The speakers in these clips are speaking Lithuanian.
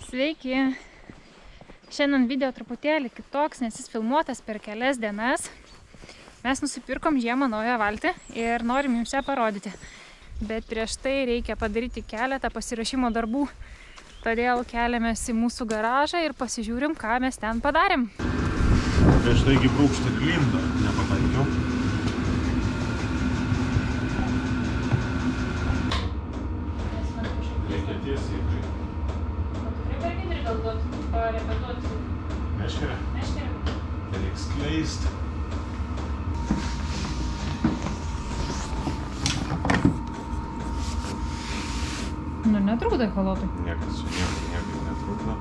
Sveiki! Šiandien video truputėlį kitoks, nes jis filmuotas per kelias dienas. Mes nusipirkom žiemą naują valtį ir norim jums ją parodyti. Bet prieš tai reikia padaryti keletą pasiruošimo darbų. Todėl keliamės į mūsų garažą ir pasižiūrim, ką mes ten padarėm. Prieš taigi brūkštelį lindą, nepataikiau. Reikia tiesiai. Parepetuoti. Meškerę? Meškerę. Reiks skleisti. Nu, netrukdo echolotui. Niekas čia niekaip netrukdo.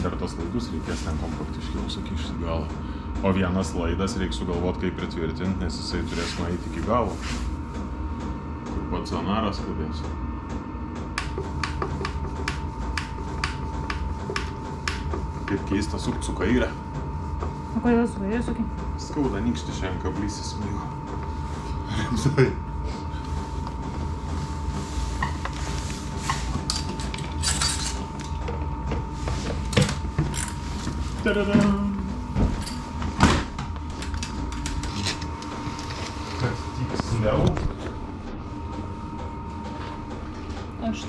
Dar tos laidus reikės ten kompaktiškiau sukišti galą. O vienas laidas reiks sugalvoti, kaip pritvirtinti, nes jisai turės nueiti iki galo. Kur pats sonaras kabės. Kaip keista sukt su kairę. O kodėl su kairė suki? Skauda nykštį šiandien kablys įsmigo. Rimtai. Tadadam! Kas tiksliau?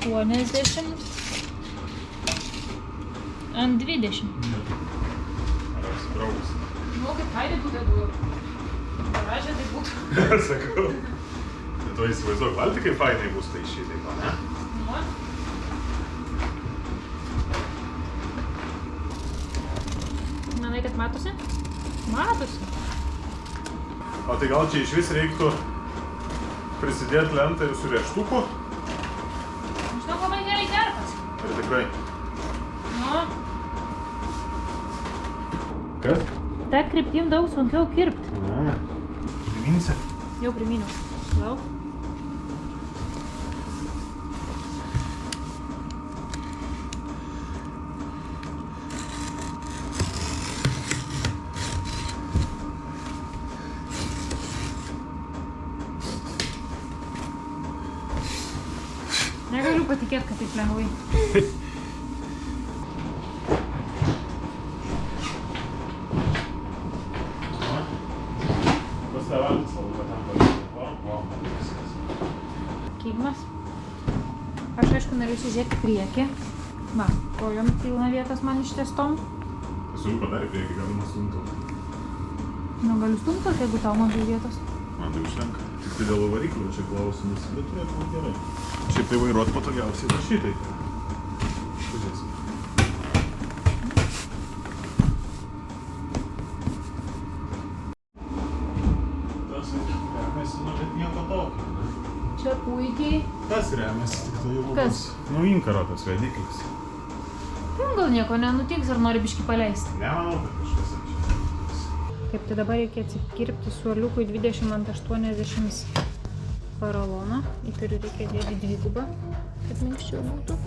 80 ant 20. Ar apspraus? Nu, kaip fainai būtų, jeigu garaže tai būtų. Sakau. Tai to įsivaizduok, valti kaip fainai bus tai šitai, ne? Nu. Manai, kad matosi? Matosi. O tai gal čia iš vis reiktų prisidėti lentą ir su rieštuku? Žinau, labai gerai kerpas. Ar tikrai? Nu. Kas? Ta kryptim daug sunkiau kirpti. Ne. Priminsi? Jau priminiau. Lauk. Negaliu patikėti, kad taip lengvai. Kygmas. Aš aišku norėsiu žiūrėti priekį. Va, kojom pilna vietos man ištiestom. Esu padarė priekį, galima stumtoti. Nu, galiu stumtoti, jeigu tau mažai vietos. Man tai užtenka. Tik tai dėl variklio čia klausimas, bet turėtų būti gerai. Šiaip tai vairuot patogiausiai dar šitai. Pažiūrėsim. Tas remiasi, nu, bet nieko tokio. Čia puikiai. Tas remiasi, tik tai jau Kas? bus. Nu, inkaro tas vediklis. Ten gal nieko nenutiks, ar nori biškį paleisti. Nemanau, kad kažkas anksčiau. Taip, tai dabar reikia atsikirpti suoliukui 20 ant 80 paraloną. Įtariu reikia dėti dvigubą, kad minkščiau būtų.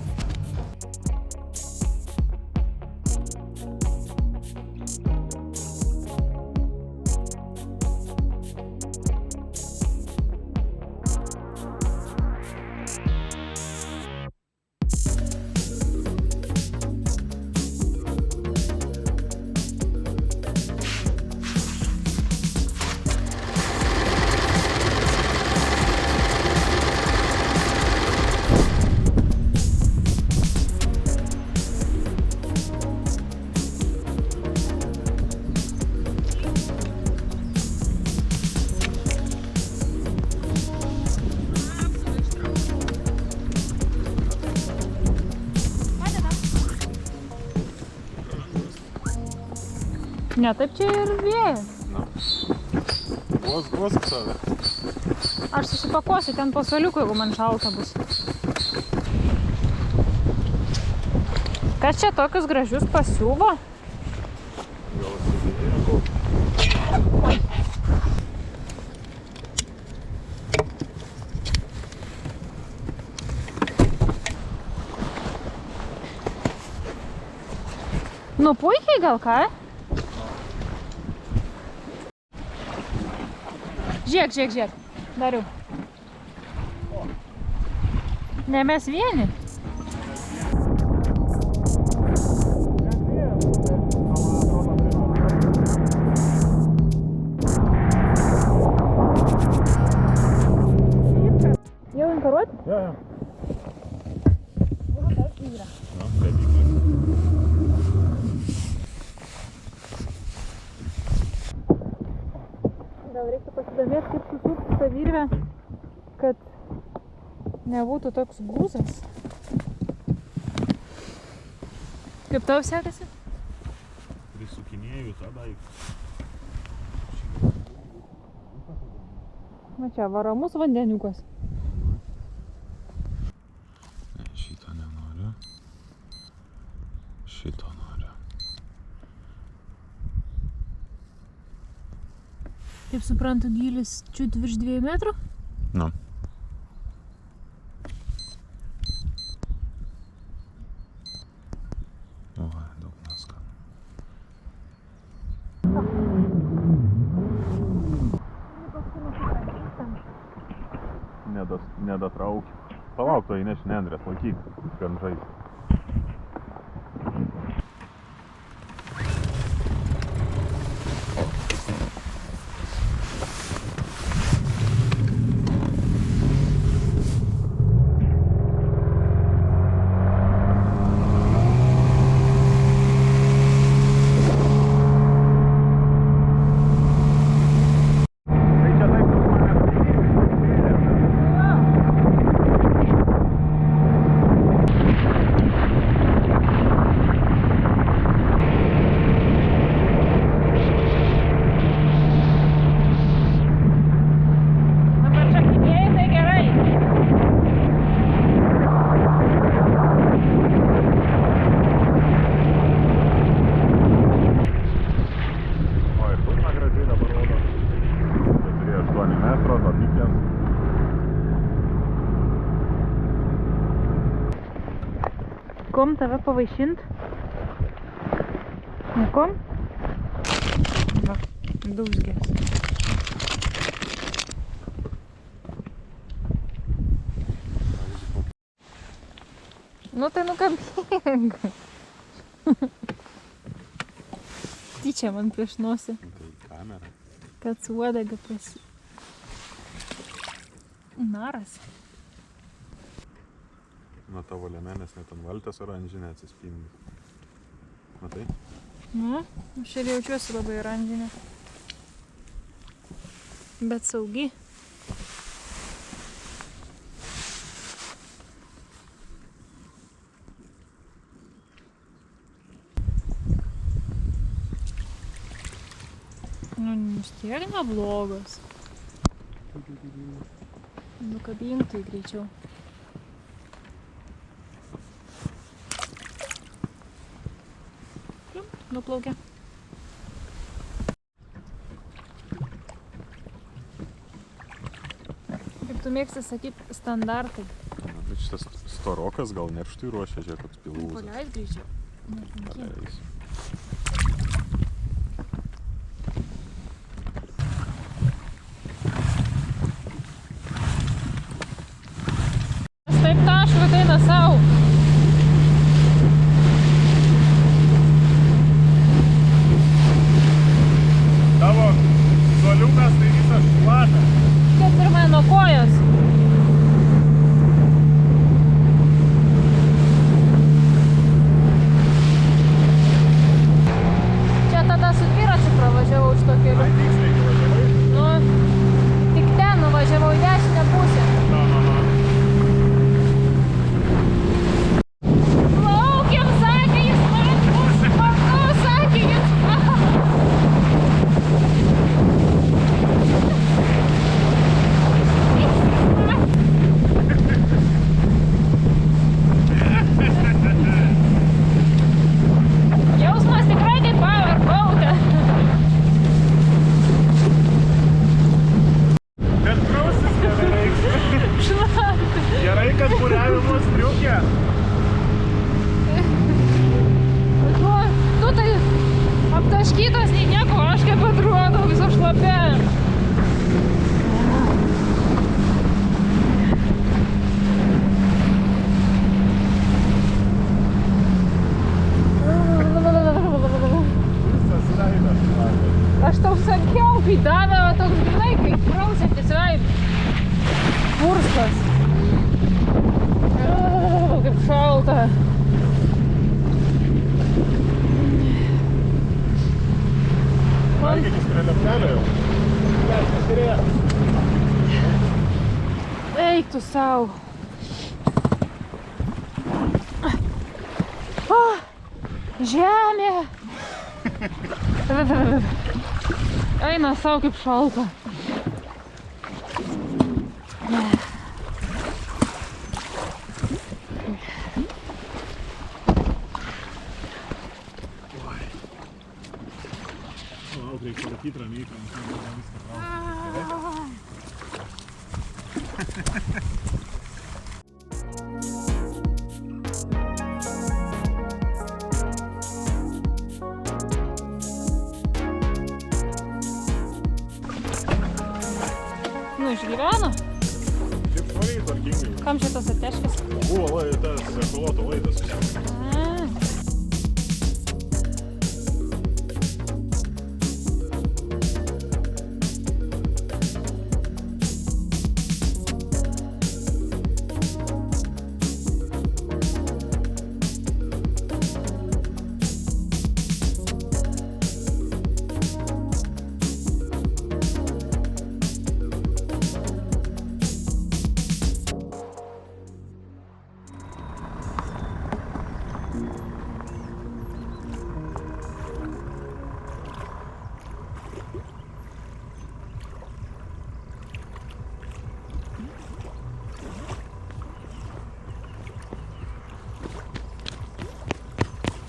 Ne, taip čia ir vėjas. Na. Vos save. Aš susipakuosiu ten po suoliukų, jeigu man šalta bus. Kas čia tokius gražius pasiuvo? Gal atsidėjo. Nu puikiai gal ką? Žiūrėk, žiūrėk, žiūrėk. Dariau. Ne, mes vieni. Jau inkaruoti? Jo. Gal reiktų pasidomėti, kaip susukti tą virvę, kad nebūtų toks gūzas. Kaip tau sekasi? Prisukinėjau tą daiktą. Na čia, varamus vandeniukas. Šitą nenoriu. Šito noriu. Kaip suprantu, gylis čiut virš 2 metrų? Nu. Oi, daug naska. Nedatraukiu. Palauk, to įneši Nendrės, laikyk, gan žaisti. Kom tave pavaišint? Nekom? Va, dūzgės. Nu tai nukabink. Tyčia man prieš nosį. Tai kamera. Kad su uodega pasi... Naras. Nuo tavo liemenės net ant valtės oranžinė atsispindi. Matai? Nu, aš ir jaučiuosi labai oranžinė. Bet saugi. Nu, vis tiek neblogas. Nukabink tai greičiau. Nuplaukė. Kaip tu mėgsti sakyti, standartai. Bet šitas storokas gal nerštui ruošia, žiūrėk, koks pilūzas. Paleis greičiau. Paleis. Taip taško ateina savo. Tavo soliukas tai visas šlapia. Kaip ir mano kojos. Čia tada su dviračiu pravažiavau iš to keliu. Tiksliai važiavai? Nu, tik ten nuvažiavau į dešinę pusę. Plaukiam, sakė jis, spartu, sakė jis. Jausmas tikrai kaip powerboat'e. Kad prausis gerai reiks. Gerai, kad buriavimo striukė. Tu tai aptaškytas nei nieko, aš kaip atrodo viso šlapia. šaltas. Kaip šalta. Valgykis prie leptelio jau. Leiskis turėjo. Eik tu sau. Žemė. Eina sau kaip šalta. Reikia laikyti ramiai, kad viską traukia. Nu, išgyveno. Taip švariai, tvarkingai. Kam šitas ateškis? Buvo tas piloto laidas.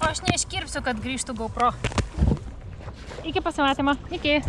Aš neiškirpsiu, kad grįžtų GoPro. Iki pasimatymo. Iki.